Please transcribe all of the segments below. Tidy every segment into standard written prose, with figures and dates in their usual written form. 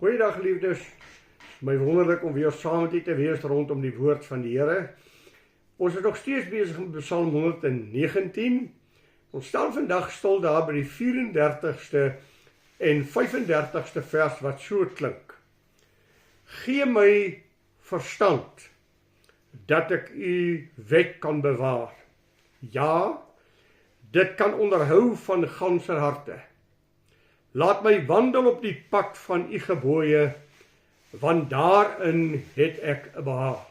Goeiedag geliefdes, my wonderlik om weer saam met u te wees rondom die woord van die Here. Ons is nog steeds besig met Psalm 119. Ons staan vandag stil daar by die 34ste en 35ste vers wat so klink. Gee my verstand, dat ek u wet kan bewaar. Ja, dit kan onderhou van ganser harte. Laat my wandel op die pad van u gebooie, want daarin het ek behaag.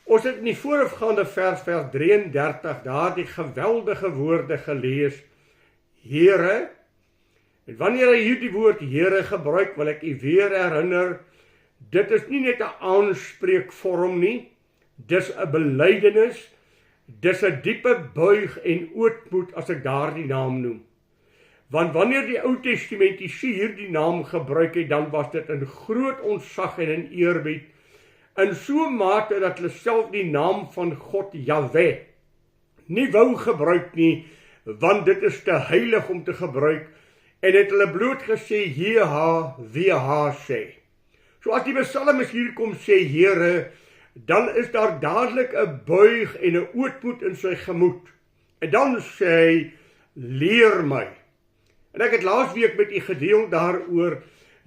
Ons het in die voorafgaande vers 33 daar die geweldige woorde gelees. Here, en wanneer hy hierdie woord Here gebruik, wil ek u weer herinner, dit is nie net 'n aanspreekvorm nie, dis 'n belydenis, dis 'n diepe buig en ootmoed as ek daardie naam noem. Want wanneer die Ou Testamentiese hierdie naam gebruik het, dan was dit in groot ontzag en in eerbied, in so mate dat hulle self die naam van God Jahwe nie wou gebruik nie, want dit is te heilig om te gebruik, en het hulle bloot gesê, JHWH sê. So as die psalmis hier kom sê, Here, dan is daar dadelik 'n buig en 'n ootmoed in sy gemoed. En dan sê hy, leer my. En ek het laasweek met u gedeel daaroor,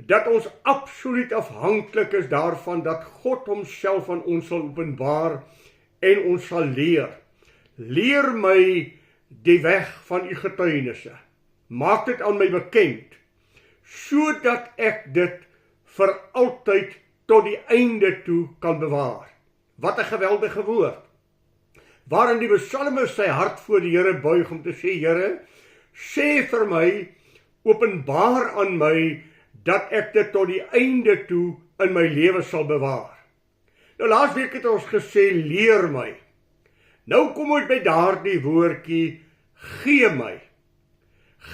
dat ons absoluut afhanklik is daarvan, dat God homself aan ons sal openbaar, en ons sal leer. Leer my die weg van u getuienisse. Maak dit aan my bekend, sodat ek dit vir altyd tot die einde toe kan bewaar. Wat 'n geweldige woord, waarin die psalmis sy hart voor die Here buig om te sê, Here, sê vir my, openbaar aan my, dat ek dit tot die einde toe in my lewe sal bewaar. Nou laasweek het ons gesê, leer my. Nou kom ons by daardie woordjie, gee my.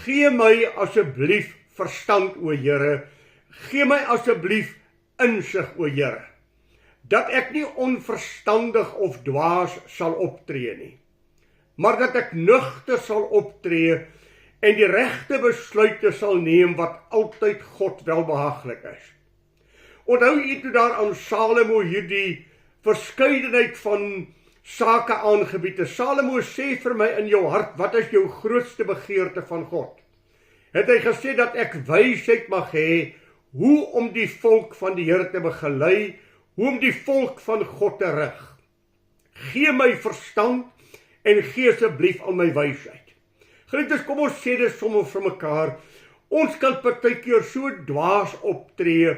Gee my asseblief verstand, o Here, gee my asseblief insig, o Here, dat ek nie onverstandig of dwaas sal optree nie, maar dat ek nugter sal optree en die regte besluite sal neem wat altyd God welbehaaglik is. Onthou u toe daar aan Salomo hierdie verskeidenheid van sake aangebied het. Salomo sê vir my in jou hart, wat is jou grootste begeerte van God? Het hy gesê dat ek wysheid mag hê, hoe om die volk van die Here te begelei, hoe om die volk van God te rig. Gee my verstand en gee asseblief aan my wysheid. Geliefdes, kom ons sê dit sommer vir mekaar, ons kan partykeer so dwaas optree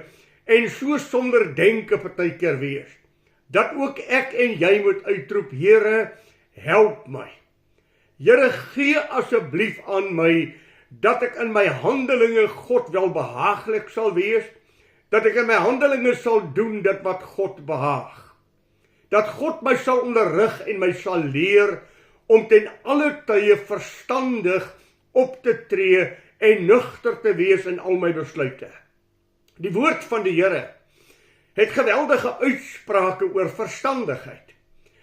en so sonder denke partykeer wees, dat ook ek en jy moet uitroep, Here, help my. Here, gee asseblief aan my, dat ek in my handelinge God welbehaaglik sal wees, dat ek in my handelinge sal doen dit wat God behaag. Dat God my sal onderrig en my sal leer om ten alle tye verstandig op te tree en nugter te wees in al my besluite. Die woord van die Here het geweldige uitsprake oor verstandigheid.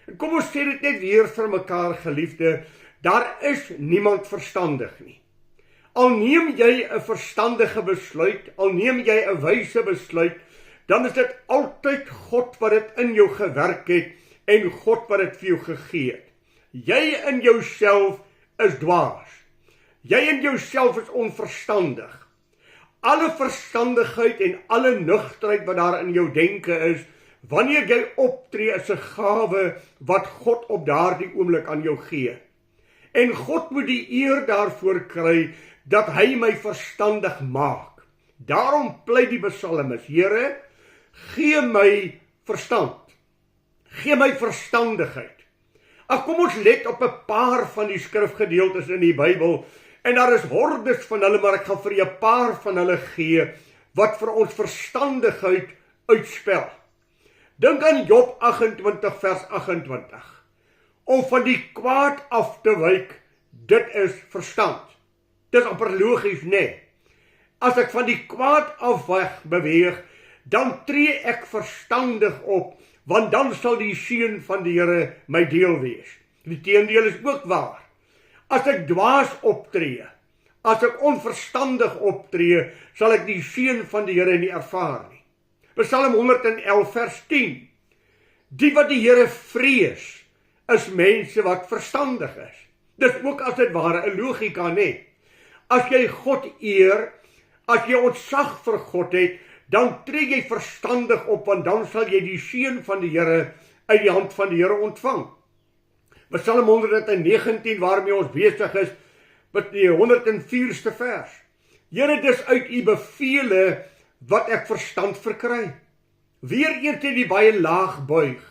En kom ons sê dit net weer vir mekaar, geliefde, daar is niemand verstandig nie. Al neem jy 'n verstandige besluit, al neem jy 'n wyse besluit, dan is dit altyd God wat dit in jou gewerk het en God wat dit vir jou gegee het. Jy in jouself is dwaas. Jy in jouself is onverstandig. Alle verstandigheid en alle nugterheid wat daar in jou denke is, wanneer jy optree, is 'n gawe wat God op daardie oomblik aan jou gee. En God moet die eer daarvoor kry, dat hy my verstandig maak. Daarom pleit die psalmis, Here, gee my verstand. Gee my verstandigheid. Ag, kom ons let op 'n paar van die skrifgedeeltes in die Bybel, en daar is hordes van hulle, maar ek gaan vir julle 'n paar van hulle gee, wat vir ons verstandigheid uitspel. Dink aan Job 28 vers 28. Om van die kwaad af te wyk, dit is verstand. Dit is amper logies, nee. As ek van die kwaad af weg beweeg, dan tree ek verstandig op, want dan sal die seën van die Here my deel wees. Die teendeel is ook waar. As ek dwaas optree, As ek onverstandig optree, sal ek die seën van die Here nie ervaar nie. Psalm 111 vers 10. Die wat die Here vrees, is mense wat verstandig is. Dis ook as dit ware 'n logika, nee. As jy God eer, as jy ontzag vir God het, dan tree jy verstandig op, want dan sal jy die seën van die Here uit die hand van die Here ontvang. Psalm 119 waarmee ons besig is, met die 104ste vers. Here, dis uit u bevele wat ek verstand verkry. Weereens het die baie laag buig,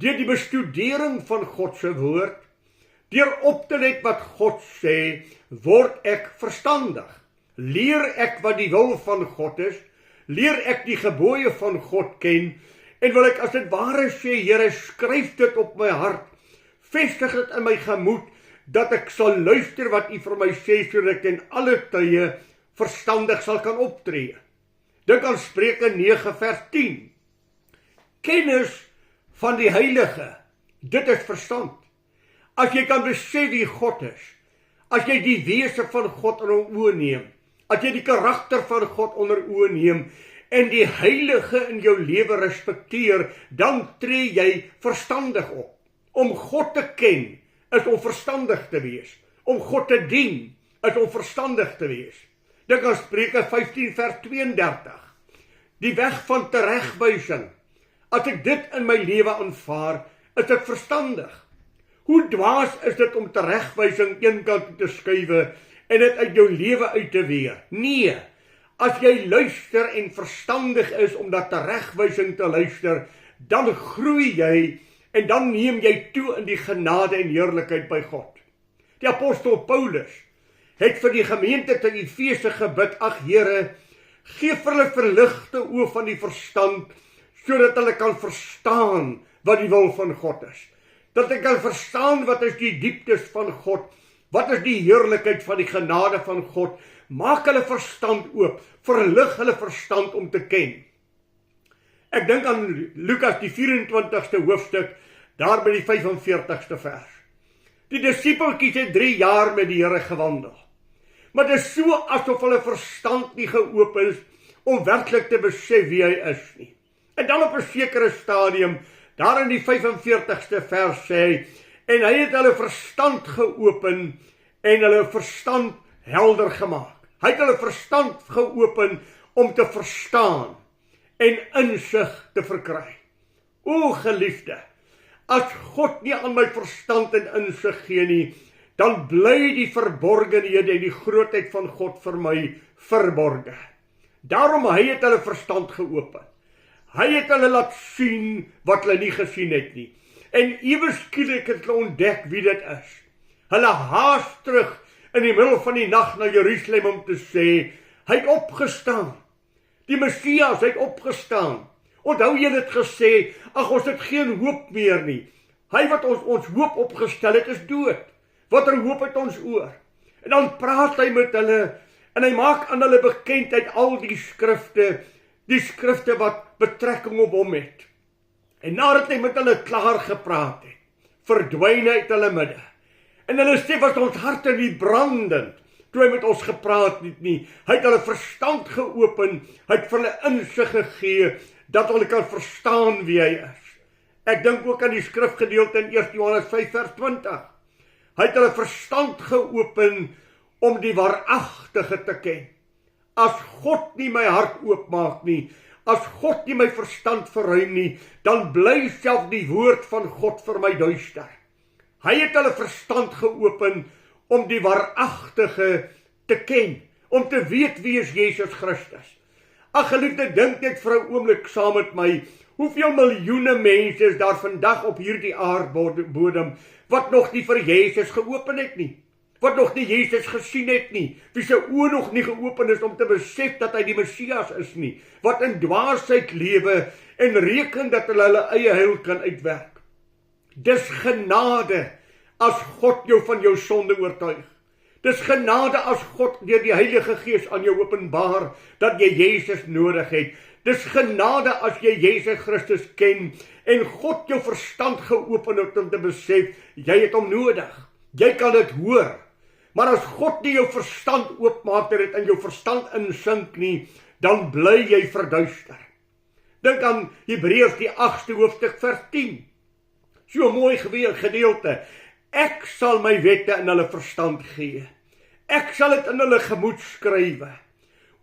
deur die bestudering van God se woord, deur op te let wat God sê, word ek verstandig. Leer ek wat die wil van God is, leer ek die gebooie van God ken, en wil ek as dit ware sê, Here, skryf dit op my hart, vestig dit in my gemoed, dat ek sal luister wat u vir my sê, sodat ek in alle tye verstandig sal kan optree. Dink aan Spreuke 9 vers 10. Kennis van die Heilige, dit is verstand. As jy kan besef wie God is, as jy die wese van God onder oë neem, as jy die karakter van God onder oë neem, en die Heilige in jou lewe respekteer, dan tree jy verstandig op. Om God te ken, is om verstandig te wees. Om God te dien, is om verstandig te wees. Dink aan Spreuke 15 vers 32. Die weg van teregwysing. As ek dit in my lewe aanvaar, is ek verstandig. Hoe dwaas is dit om teregwysing een kant te skuwe en dit uit jou lewe uit te weer? Nee, as jy luister en verstandig is om dat teregwysing te luister, dan groei jy en dan neem jy toe in die genade en heerlikheid by God. Die apostel Paulus het vir die gemeente te Efese gebid, ag Here, gee vir hulle verligte oë van die verstand, sodat hulle kan verstaan wat die wil van God is. Dat hulle kan verstaan wat is die dieptes van God, wat is die heerlikheid van die genade van God. Maak hulle verstand oop, verlig hulle verstand om te ken. Ek dink aan Lukas die 24ste hoofstuk, daar by die 45ste vers. Die disipeltjies het 3 jaar met die Here gewandel. Maar dit is so asof hulle verstand nie geoop is om werklik te besef wie hy is nie. En dan op 'n sekere stadium, daar in die 45ste vers sê, en hy het hulle verstand geopen en hulle verstand helder gemaak. Hy het hulle verstand geopen om te verstaan en insig te verkry. O geliefde, as God nie aan my verstand en insig gee nie, dan bly die verborgenhede en die grootheid van God vir my verborge. Daarom hy het hulle verstand geopen. Hy het hulle laat sien wat hulle nie gesien het nie. En ewe skielik het hulle ontdek wie dit is. Hulle haas terug in die middel van die nag na Jerusalem om te sê, hy het opgestaan. Die Messias het opgestaan. Onthou jy het gesê, ag ons het geen hoop meer nie. Hy wat ons hoop opgestel het is dood. Watter hoop het ons oor? En dan praat hy met hulle en hy maak aan hulle bekend uit al die skrifte wat betrekking op hom het. En nadat hy met hulle klaar gepraat het, verdwyn hy uit hulle midde. En hulle sê, was ons harte nie brandend toe hy met ons gepraat het nie. Hy het hulle verstand geopen, hy het vir hulle insig gegee, dat hulle kan verstaan wie hy is. Ek dink ook aan die skrifgedeelte in 1 Johannes 5 vers 20. Hy het hulle verstand geopen om die waaragtige te ken. As God nie my hart oopmaak nie, as God nie my verstand verruim nie, dan bly self die woord van God vir my duister. Hy het hulle verstand geopen om die waaragtige te ken, om te weet wie is Jesus Christus. Ag geliefde, dink net vir 'n oomblik saam met my, hoeveel miljoene mense is daar vandag op hierdie aardbodem wat nog nie vir Jesus geopen het nie, wat nog nie Jesus gesien het nie, wie se oë nog nie geopen is om te besef dat hy die Messias is nie, wat in dwaasheid lewe en reken dat hulle eie heil kan uitwerk. Dis genade as God jou van jou sonde oortuig. Dis genade as God deur die Heilige Gees aan jou openbaar dat jy Jesus nodig het. Dis genade as jy Jesus Christus ken en God jou verstand geopen het om te besef, jy het hom nodig. Jy kan dit hoor, Maar as God nie jou verstand oopmaak, dat dit in jou verstand insink nie, dan bly jy verduister. Dink aan Hebreërs die 8ste hoofstuk vers 10. So mooi gedeelte. Ek sal my wette in hulle verstand gee. Ek sal dit in hulle gemoed skrywe.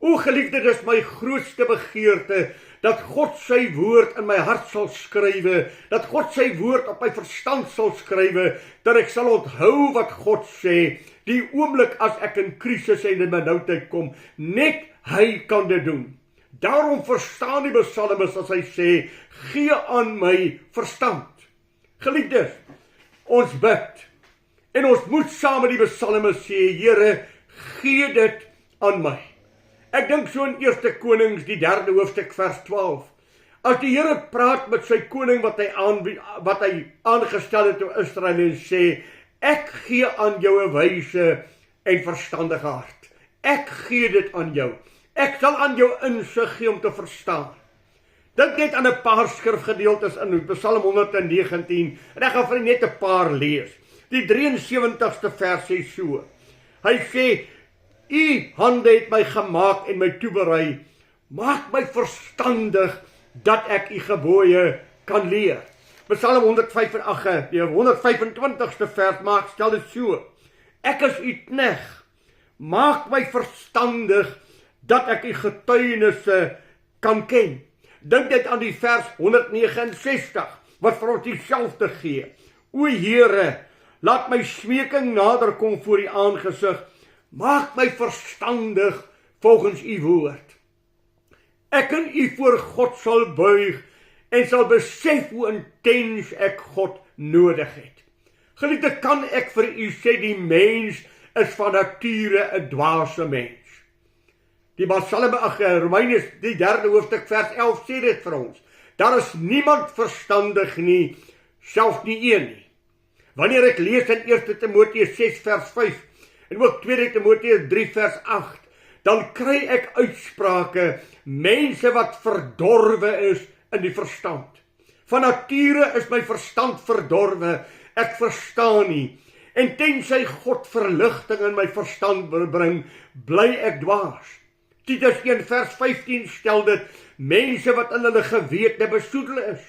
O geliefde, dis my grootste begeerte, dat God sy woord in my hart sal skrywe, dat God sy woord op my verstand sal skrywe, dat ek sal onthou wat God sê, die oomblik as ek in krisis en in benoudheid kom, net hy kan dit doen. Daarom verstaan die psalmis as hy sê, gee aan my verstand. Geliefdes, ons bid, en ons moet saam met die psalmis sê, Here, gee dit aan my. Ek dink so in 1 Konings, die 3de hoofstuk vers 12. As die Here praat met sy koning wat hy aangestel het toe Israel en sê, ek gee aan jou 'n wyse en verstandige hart. Ek gee dit aan jou. Ek sal aan jou insig gee om te verstaan. Dink net aan 'n paar skrifgedeeltes in Psalm 119 en ek gaan vir net 'n paar lees. Die 73ste vers sê so. Hy sê, U hande het my gemaak en my toeberei, maak my verstandig dat ek U gebooie kan leer. Psalm 125ste vers stel dit so. Ek is U knegt, maak my verstandig dat ek U getuienisse kan ken. Dink net aan die vers 169 wat vir ons dieselfde gee. O Here, laat my smeking nader kom voor U aangesig. Maak my verstandig volgens U woord. Ek in U voor God sal buig en sal besef hoe intens ek God nodig het. Geliefde, kan ek vir u sê, die mens is van nature 'n dwaase mens. Die Romeine, die 3de hoofstuk vers 11 sê dit vir ons. Daar is niemand verstandig nie, selfs nie een nie. Wanneer ek lees in 1 Timoteus 6 vers 5 en ook 2 Timoteus 3 vers 8, dan kry ek uitsprake, mense wat verdorwe is in die verstand. Van nature is my verstand verdorwe, ek verstaan nie, en tensy God verligting in my verstand bring, bly ek dwaas. Titus 1 vers 15 stel dit, mense wat in hulle gewete besoedel is.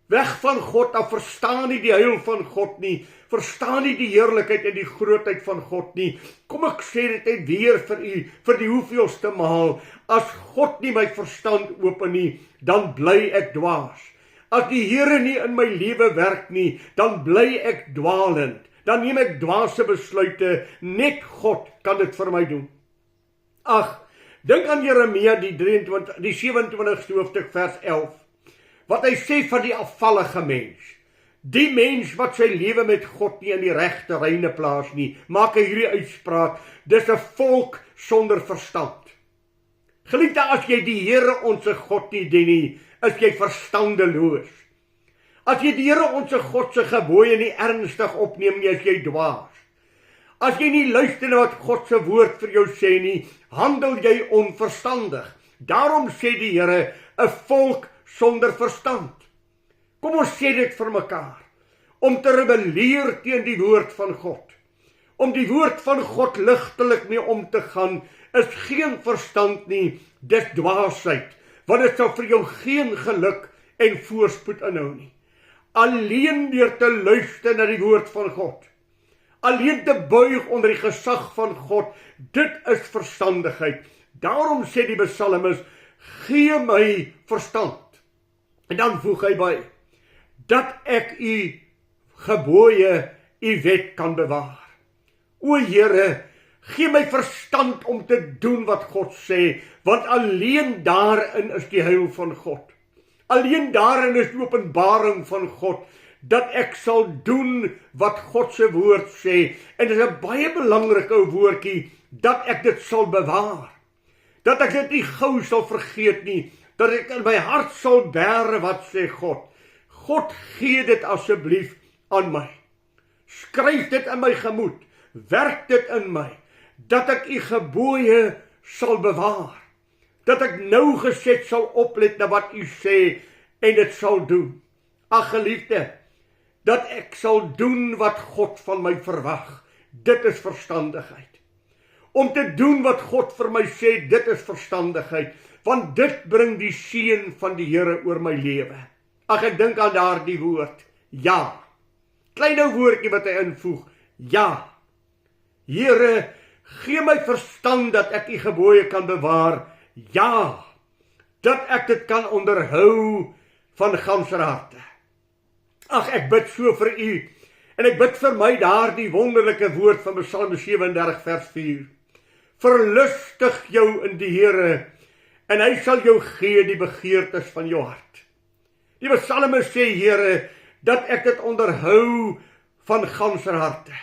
Weg van God, dan verstaan nie die heil van God nie, verstaan nie die heerlikheid en die grootheid van God nie. Kom ek sê dit net weer vir u, vir die hoeveelste maal, as God nie my verstand open nie, dan bly ek dwaas. As die Here nie in my lewe werk nie, dan bly ek dwaalend, dan neem ek dwaase besluite, net God kan dit vir my doen. Ag, dink aan Jeremia die 27ste hoofstuk vers 11, wat hy sê van die afvallige mens, die mens wat sy lewe met God nie in die regte reine plaas nie, maak hy hierdie uitspraak, dis 'n volk sonder verstand. Geliefde, as jy die Here onse God nie dien nie, is jy verstandeloos. As jy die Here onse God se gebooie nie ernstig opneem nie, is jy dwaas. As jy nie luister na wat God se woord vir jou sê nie, handel jy onverstandig. Daarom sê die Here, 'n volk sonder verstand. Kom ons sê dit vir mekaar, om te rebelleer teen die woord van God, om die woord van God ligtelik mee om te gaan, is geen verstand nie, dis dwaasheid, want dit sal vir jou geen geluk en voorspoed inhou nie. Alleen deur te luister na die woord van God, alleen te buig onder die gesag van God, dit is verstandigheid. Daarom sê die psalmis, gee my verstand. En dan voeg hy by, dat ek u gebooie, u wet kan bewaar. O Here, gee my verstand om te doen wat God sê, want alleen daarin is die heil van God. Alleen daarin is die openbaring van God, dat ek sal doen wat God se woord sê, en dit is 'n baie belangrike woordjie, dat ek dit sal bewaar, dat ek dit nie gou sal vergeet nie, dat ek in my hart sal bære wat sê God. God, gee dit asseblief aan my. Skryf dit in my gemoed, werk dit in my, dat ek u gebooie sal bewaar, dat ek nougeset sal oplet na wat u sê, en dit sal doen. Ag geliefde, dat ek sal doen wat God van my verwag, dit is verstandigheid. Om te doen wat God vir my sê, dit is verstandigheid, want dit bring die seën van die Here oor my lewe. Ag, ek dink aan daardie woord, ja. Klein ou woordjie wat hy invoeg, ja. Here, gee my verstand dat ek u gebooie kan bewaar, ja. Dat ek dit kan onderhou van ganser harte. Ag, ek bid so vir u, en ek bid vir my daardie wonderlike woord van Psalm 37 vers 4. Verlustig jou in die Here, en hy sal jou gee die begeertes van jou hart. Die psalmis sê, Here, dat ek dit onderhou van ganser harte.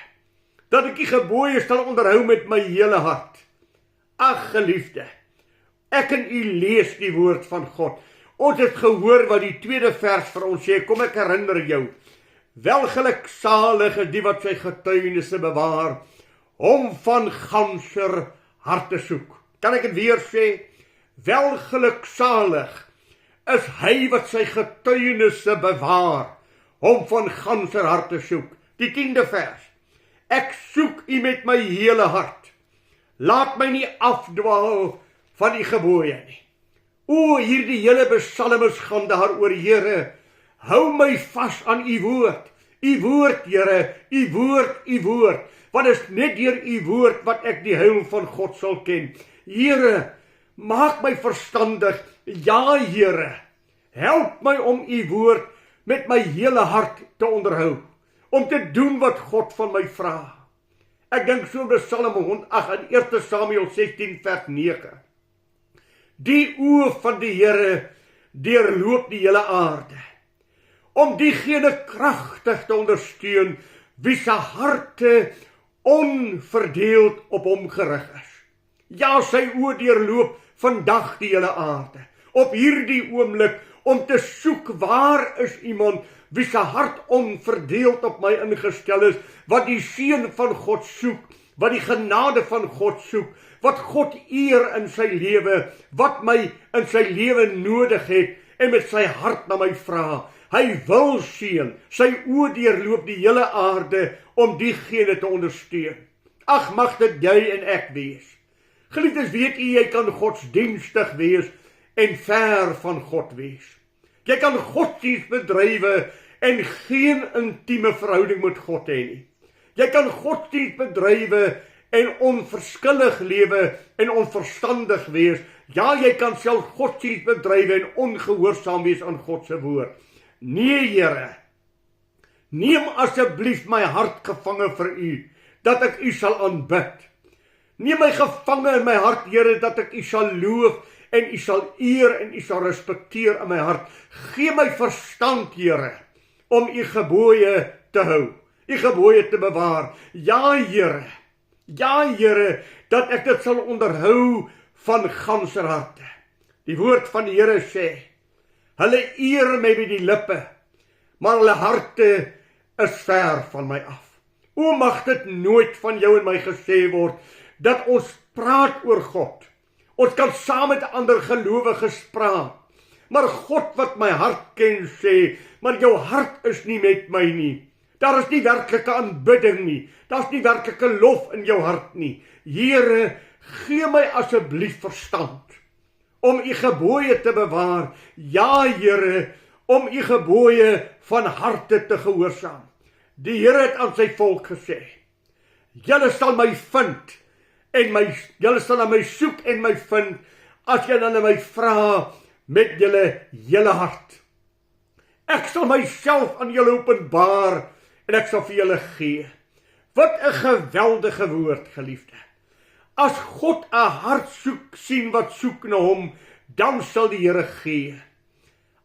Dat ek die gebooie sal onderhou met my hele hart. Ag, geliefde, ek en u lees die woord van God. Ons het gehoor wat die tweede vers vir ons sê, kom ek herinner jou. Welgeluksalig is die wat sy getuienisse bewaar, hom van ganser harte soek. Kan ek het weer sê? Welgeluksalig is hy wat sy getuienisse bewaar, hom van ganser harte soek. Die 10de vers. Ek soek u met my hele hart. Laat my nie afdwaal van die gebooie nie. O, hierdie hele psalmes gaan daaroor, Here, hou my vas aan u woord. U woord, Here, u woord, u woord. Want is net deur u woord wat ek die heil van God sal ken. Here, maak my verstandig. Ja, Here, help my om u woord met my hele hart te onderhou. Om te doen wat God van my vra. Ek dink so by Psalm 108 en 1 Samuel 16 vers 9. Die oë van die Here deurloop die hele aarde, om diegene kragtig te ondersteun, wie se harte onverdeeld op hom gerig is. Ja, sy oë deurloop vandag die hele aarde, op hierdie oomblik, om te soek, waar is iemand, wie se hart onverdeeld op my ingestel is, wat die seën van God soek, wat die genade van God soek, wat God eer in sy lewe, wat my in sy lewe nodig het, en met sy hart na my vra. Hy wil seën, sy oë deurloop die hele aarde, om diegene te ondersteun. Ag, mag dit jy en ek wees. Geliefdes, weet jy kan godsdienstig wees, en ver van God wees. Jy kan godsdienst bedrywe, en geen intieme verhouding met God hê nie. Jy kan godsdienst bedrywe, en onverskillig lewe, en onverstandig wees. Ja, jy kan self godsdienst bedrywe, en ongehoorsaam wees aan God se woord. Nee, Here, neem asseblief my hart gevange vir u, dat ek u sal aanbid. Neem my gevange in my hart, Here, dat ek u sal loof, en u sal eer, en u sal respekteer in my hart. Gee my verstand, Here, om u gebooie te hou, u gebooie te bewaar. Ja, Here, dat ek dit sal onderhou van ganser harte. Die woord van die Here sê, hulle eer my met die lippe, maar hulle harte is ver van my af. O, mag dit nooit van jou en my gesê word, dat ons praat oor God. Ons kan saam met ander gelowiges praat, maar God wat my hart ken sê, maar jou hart is nie met my nie. Daar is nie werklike aanbidding nie. Daar is nie werklike lof in jou hart nie. Here, gee my asseblief verstand om u gebooie te bewaar. Ja, Here, om u gebooie van harte te gehoorsaam. Die Here het aan sy volk gesê, julle sal my vind, en julle sal na my soek en my vind, as julle na my vra met julle hele hart. Ek sal myself aan julle openbaar, en ek sal vir julle gee. Wat 'n geweldige woord, geliefde. As God 'n hart soek, sien wat soek na hom, dan sal die Here gee.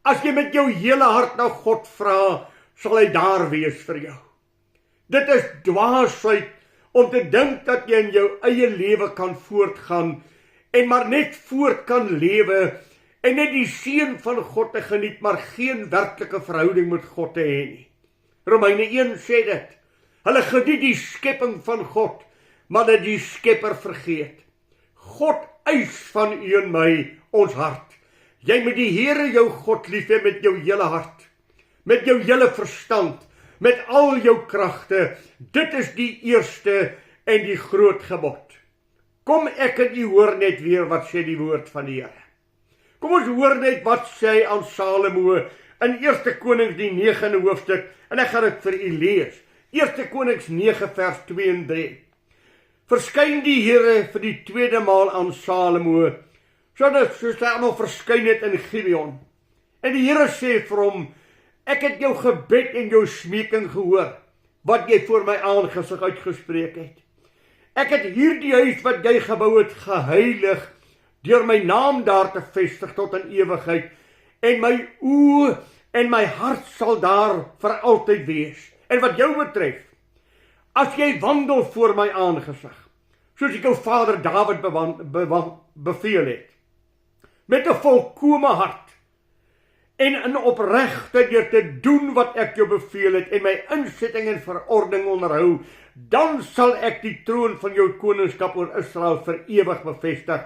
As jy met jou hele hart na God vra, sal hy daar wees vir jou. Dit is dwaasheid om te dink dat jy in jou eie lewe kan voortgaan, en maar net voort kan lewe, en net die seën van God te geniet, maar geen werklike verhouding met God te hê nie. Romeine 1 sê dit, hulle geniet die skepping van God, maar dat die skepper vergeet. God eis van u en my ons hart. Jy moet die Here jou God lief hê met jou hele hart, met jou hele verstand, met al jou kragte. Dit is die eerste en die groot gebod. Kom ek en u hoor net weer wat sê die woord van die Here. Kom ons hoor net wat sê aan Salomo in 1 Konings die 9de hoofstuk, en ek gaan dit vir u lees. 1 Konings 9 vers 2 en 3. Verskyn die Here vir die tweede maal aan Salomo, soos hy nog verskyn het in Gibeon. En die Here sê vir hom, ek het jou gebed en jou smeking gehoor, wat jy voor my aangesig uitgespreek het. Ek het hierdie huis wat jy gebou het geheilig, deur my naam daar te vestig tot in ewigheid, en my oë en my hart sal daar vir altyd wees. En wat jou betref, as jy wandel voor my aangesig, soos ek jou vader Dawid beveel het, met 'n volkome hart, en in opregte deur te doen wat ek jou beveel het, en my insetting en verordening onderhou, dan sal ek die troon van jou koningskap oor Israel vir ewig bevestig,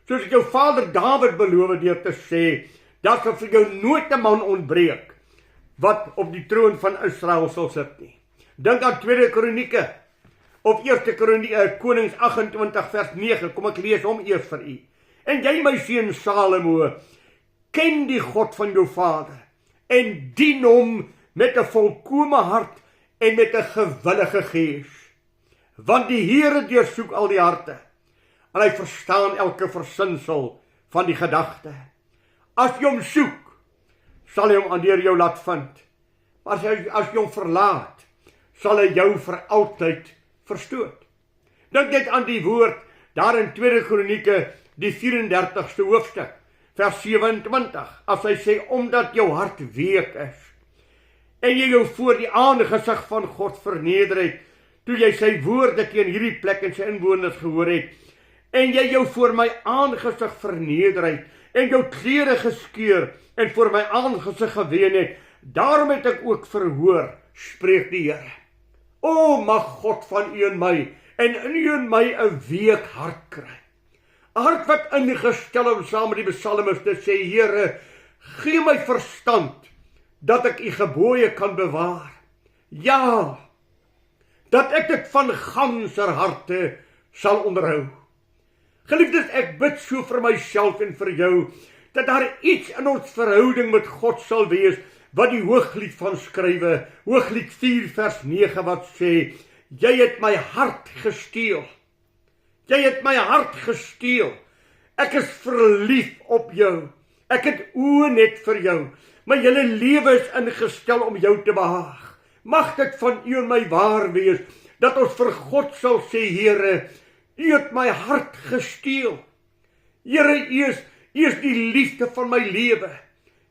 soos ek jou vader Dawid beloof deur te sê, dat sal vir jou nooit 'n man ontbreek, wat op die troon van Israel sal sit nie. Dink aan 2 Kronieke, of 1 Konings 28 vers 9, kom ek lees hom eers vir u. En jy my seun Salomo, ken die God van jou vader, en dien hom met 'n volkome hart, en met 'n gewillige gees. Want die Here deursoek al die harte, en hy verstaan elke versinsel van die gedagte. As jy hom soek, sal hy hom aan deur jou laat vind. Maar as jy hom verlaat, sal hy jou vir altyd verstoot. Dink net aan die woord, daar in 2 Kronieke, die 34ste hoofstuk, vers 27, as hy sê, omdat jou hart week is, en jy jou voor die aangesig van God verneder het, toe jy sy woorde teen hierdie plek en sy inwoners gehoor het, en jy jou voor my aangesig verneder het, en jou klere geskeur, en voor my aangesig geween het, daarom het ek ook verhoor, spreek die Here. O, mag God van u en my, en in u en my 'n week hart kry. 'n Hart wat ingestel om saam met die psalmis te sê, Here, gee my verstand, dat ek u gebooie kan bewaar. Ja, dat ek dit van ganser harte sal onderhou. Geliefdes, ek bid so vir myself en vir jou, dat daar iets in ons verhouding met God sal wees, wat die Hooglied van skrywe, Hooglied 4 vers 9, wat sê, jy het my hart gesteel. Jy het my hart gesteel. Ek is verlief op jou. Ek het oë net vir jou. My hele lewe is ingestel om jou te behaag. Mag dit van u en my waar wees, dat ons vir God sal sê, Here, u het my hart gesteel. Here, u is die liefde van my lewe.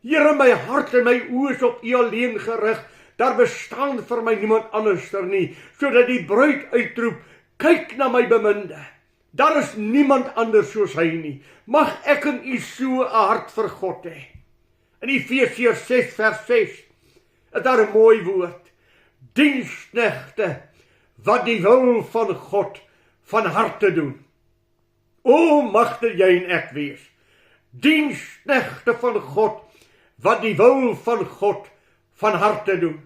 Here, my hart en my oë is op u alleen gerig. Daar bestaan vir my niemand anderster nie, sodat die bruid uitroep, kyk na my beminde. Daar is niemand anders soos hy nie. Mag ek en u so 'n hart vir God hê. In Efesiërs 6 vers 6 is daar 'n mooi woord. Diensknegte, wat die wil van God van harte doen. O, mag dit jy en ek wees. Diensknegte van God, wat die wil van God van harte doen.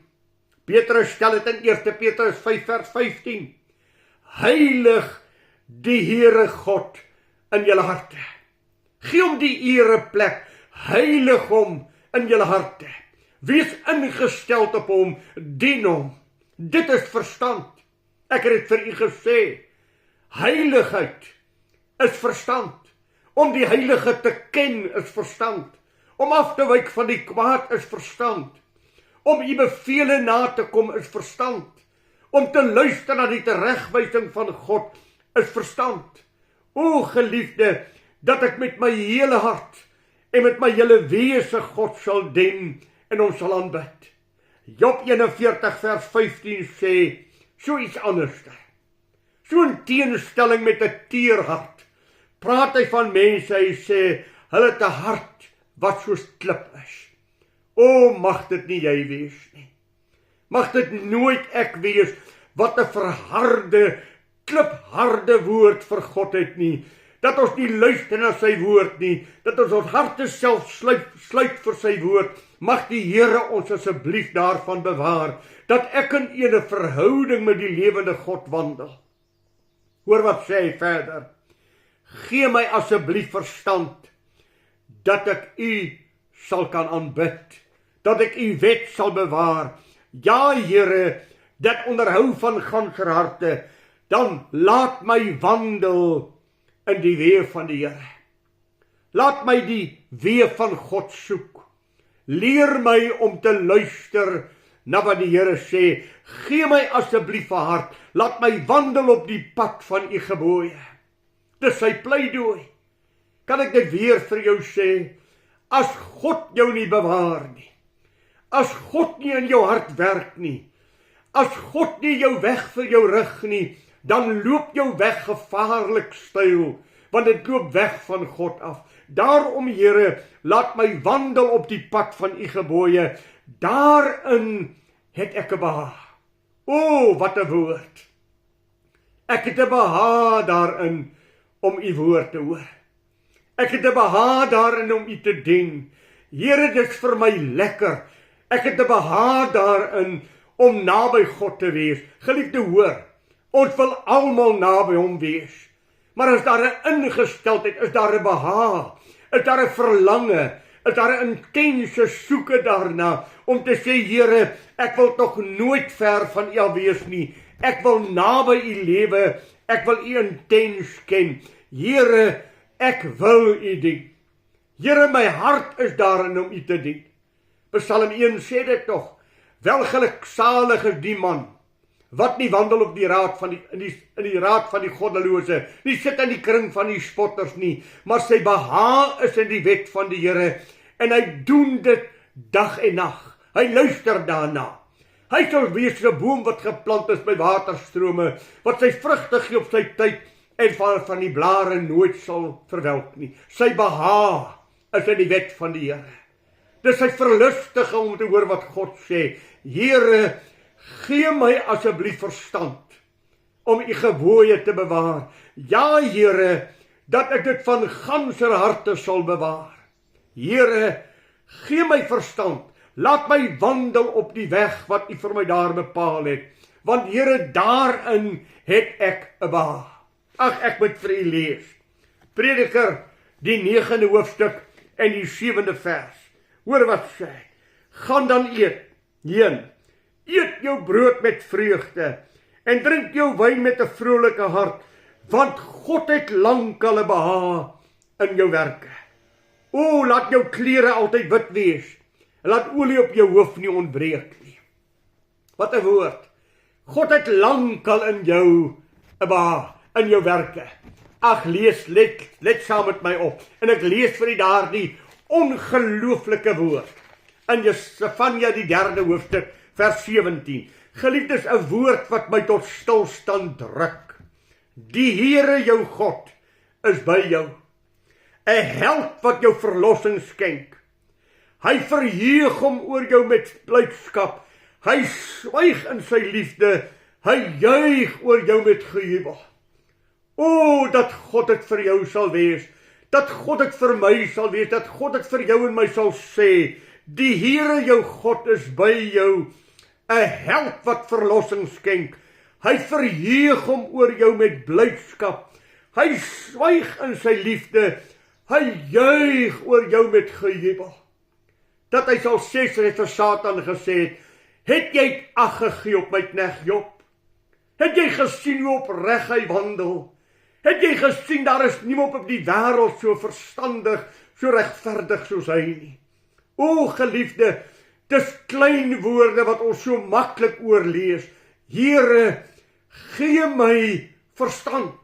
Petrus stel dit in 1 Petrus 5 vers 15. Heilig die Here God in julle harte. Gee hom die ereplek, heilig hom in julle harte. Wees ingestel op hom, dien hom. Dit is verstand. Ek het dit vir u gesê. Heiligheid is verstand. Om die heilige te ken is verstand. Om af te wyk van die kwaad is verstand. Om u bevele na te kom is verstand. Om te luister na die teregwysing van God is verstand. O geliefde, dat ek met my hele hart en met my hele wese God sal dien en hom sal aanbid. Job 41 vers 15 sê, so iets anders. So 'n teenstelling met 'n teer hart. Praat hy van mense, hy sê, hulle het 'n hart wat soos klip is. O, mag dit nie jy wees nie. Mag dit nooit ek wees, wat 'n verharde, klipharde woord vir God het nie, dat ons nie luister na sy woord nie, dat ons harte self sluit vir sy woord. Mag die Here ons asseblief daarvan bewaar, dat ek in 'n verhouding met die lewende God wandel. Hoor wat sê hy verder. Gee my asseblief verstand, dat ek u sal kan aanbid, dat ek u wet sal bewaar. Ja, Here, dat onderhou van ganser harte, dan laat my wandel in die weë van die Here. Laat my die weë van God soek. Leer my om te luister na wat die Here sê. Gee my asseblief 'n hart. Laat my wandel op die pad van u gebooie. Dis sy pleidooi. Kan ek dit weer vir jou sê? As God jou nie bewaar nie, as God nie in jou hart werk nie, as God nie jou weg vir jou rig nie, dan loop jou weg gevaarlik styl, want dit loop weg van God af. Daarom, Here, laat my wandel op die pad van u gebooie. Daarin het ek 'n behaag. O, wat 'n woord. Ek het 'n behaag daarin om u woord te hoor. Ek het 'n behaag daarin om u te dien. Here, dit is vir my lekker. Ek het 'n behaag daarin om naby God te wees. Geliefde, hoor, ons wil almal naby hom wees. Maar is daar 'n ingesteldheid, is daar 'n behaag, is daar 'n verlange, is daar 'n intense soeke daarna om te sê, Here, ek wil tog nooit ver van u af wees nie. Ek wil naby u lewe, ek wil u intens ken. Here, ek wil u dien. Here, my hart is daarin om u te dien. Psalm 1 sê dit tog. Welgeluksalig is die man wat nie wandel op die raad van in die raad van die goddelose, nie sit in die kring van die spotters nie, maar sy behaag is in die wet van die Here, en hy doen dit dag en nag. Hy luister daarna. Hy sal wees 'n boom wat geplant is by waterstrome, wat sy vrugte gee op sy tyd, en van die blare nooit sal verwelk nie. Sy behaag is in die wet van die Here. Dis sy verlustiging om te hoor wat God sê. Here, gee my asseblief verstand om u gebooie te bewaar. Ja, Here, dat ek dit van ganser harte sal bewaar. Here, gee my verstand. Laat my wandel op die weg wat u vir my daar bepaal het. Want Here, daarin het ek 'n behaag. Ag, ek moet vir u lees. Prediker, die 9de hoofstuk en die 7de vers. Hoor wat sê. Gaan dan heen. Eet jou brood met vreugde en drink jou wyn met 'n vrolike hart, want God het lankal 'n behaag in jou werke. O, laat jou klere altyd wit wees, en laat olie op jou hoof nie ontbreek nie. Wat 'n woord. God het lankal in jou 'n behaag, in jou werke. Ag, let saam met my op, en ek lees vir u daardie ongelooflike woord, in Sefanja die 3de hoofstuk, vers 17. Geliefdes, 'n woord wat my tot stilstand druk. Die Here jou God is by jou. 'n held wat jou verlossing skenk. Hy verheug hom oor jou met blydskap. Hy swyg in sy liefde. Hy juig oor jou met gejubel. O, dat God dit vir jou sal wees. Dat God dit vir my sal wees. Dat God dit vir jou en my sal sê. Die Here jou God is by jou. 'n held wat verlossing skenk. Hy verheug hom oor jou met blydskap. Hy swyg in sy liefde. Hy juig oor jou met gejubel. Dat hy sal sê, sy het vir Satan gesê, het jy ag gegee op my knegt Job? Het jy gesien hoe opreg hy wandel? Het jy gesien, daar is niemand op die wêreld so verstandig, so regverdig soos hy nie. O geliefde, dis klein woorde wat ons so maklik oorlees. Here, gee my verstand.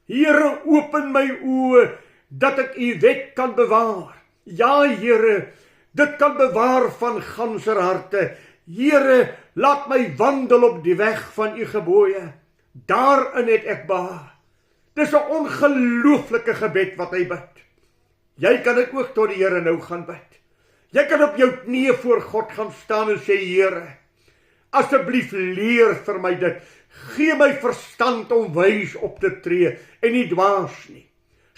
Here, open my oë, dat ek u wet kan bewaar. Ja, Here, dit kan bewaar van ganser harte. Here, laat my wandel op die weg van u gebooie. Daarin het ek behaag. Dis 'n ongelooflike gebed wat hy bid. Jy kan dit ook tot die Here nou gaan bid. Jy kan op jou knieë voor God gaan staan en sê, Here, asseblief leer vir my dit. Gee my verstand om wys op te tree en nie dwaas nie.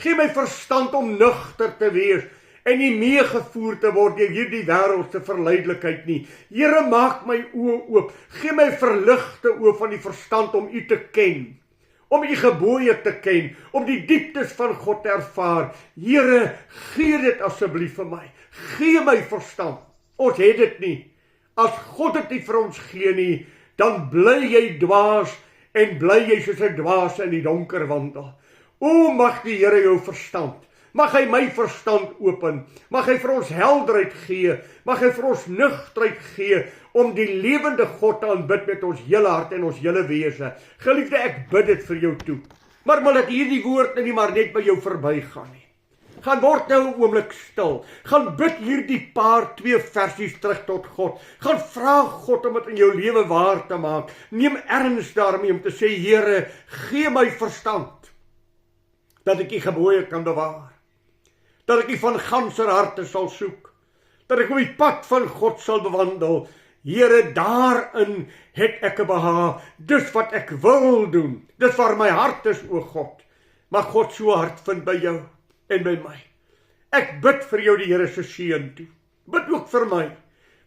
Gee my verstand om nugter te wees en nie meegevoer te word deur hierdie wêreldse verleidelikheid nie. Here, maak my oë oop. Gee my verligte oë van die verstand om U te ken, om U gebooie te ken, om die dieptes van God te ervaar. Here, gee dit asseblief vir my. Gee my verstand. Ons het dit nie. As God dit nie vir ons gee nie, dan bly jy dwaas en bly jy soos 'n dwaas in die donker wandel. O, mag die Here jou verstand, mag hy my verstand open, mag hy vir ons helderheid gee, mag hy vir ons nugterheid gee, om die lewende God te aanbid met ons hele hart en ons hele wese. Geliefde, ek bid dit vir jou toe, maar wil dat hierdie woord nie maar net by jou verbygaan nie. Gaan word nou 'n oomblik stil, gaan bid hierdie paar 2 versies terug tot God, gaan vra God om dit in jou lewe waar te maak, neem erns daarmee om te sê, Here, gee my verstand, dat ek U gebooie kan bewaar, dat ek U van ganser harte sal soek, dat ek op die pad van God sal bewandel. Here, daarin het ek 'n behaag, dis wat ek wil doen, dis waar my hart is, o God. Mag God so hart vind by jou en by my. Ek bid vir jou die Here se seën toe. Bid ook vir my,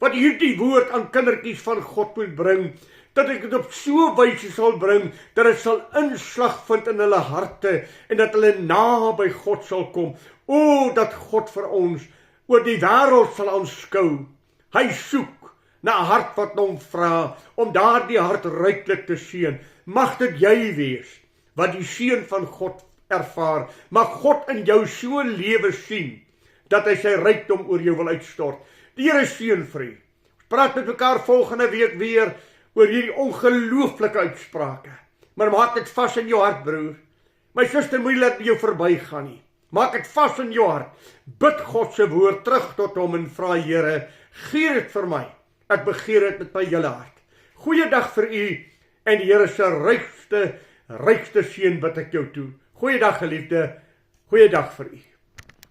wat hierdie woord aan kindertjies van God moet bring, dat ek dit op so 'n wyse sal bring, dat dit sal inslag vind in hulle harte, en dat hulle naby God sal kom. O, dat God vir ons oor die wêreld sal aanskou. Hy soek na 'n hart wat hom vra, om daardie hart ryklik te seën. Mag dit jy wees, wat die seën van God ervaar. Mag God in jou so lewe sien, dat hy sy rykdom oor jou wil uitstort. Die Here seën vir u. Ons praat met mekaar volgende week weer oor hierdie ongelooflike uitsprake. Maar maak dit vas in jou hart, broer. My suster, moenie laat jou verbygaan nie. Maak dit vas in jou hart. Bid God se woord terug tot hom en vra, Here, gee dit vir my. Ek begeer dit met my hele hart. Goeiedag vir u en die Here se rykste seën bid ek jou toe. Goeiedag, geliefde. Goeiedag vir u.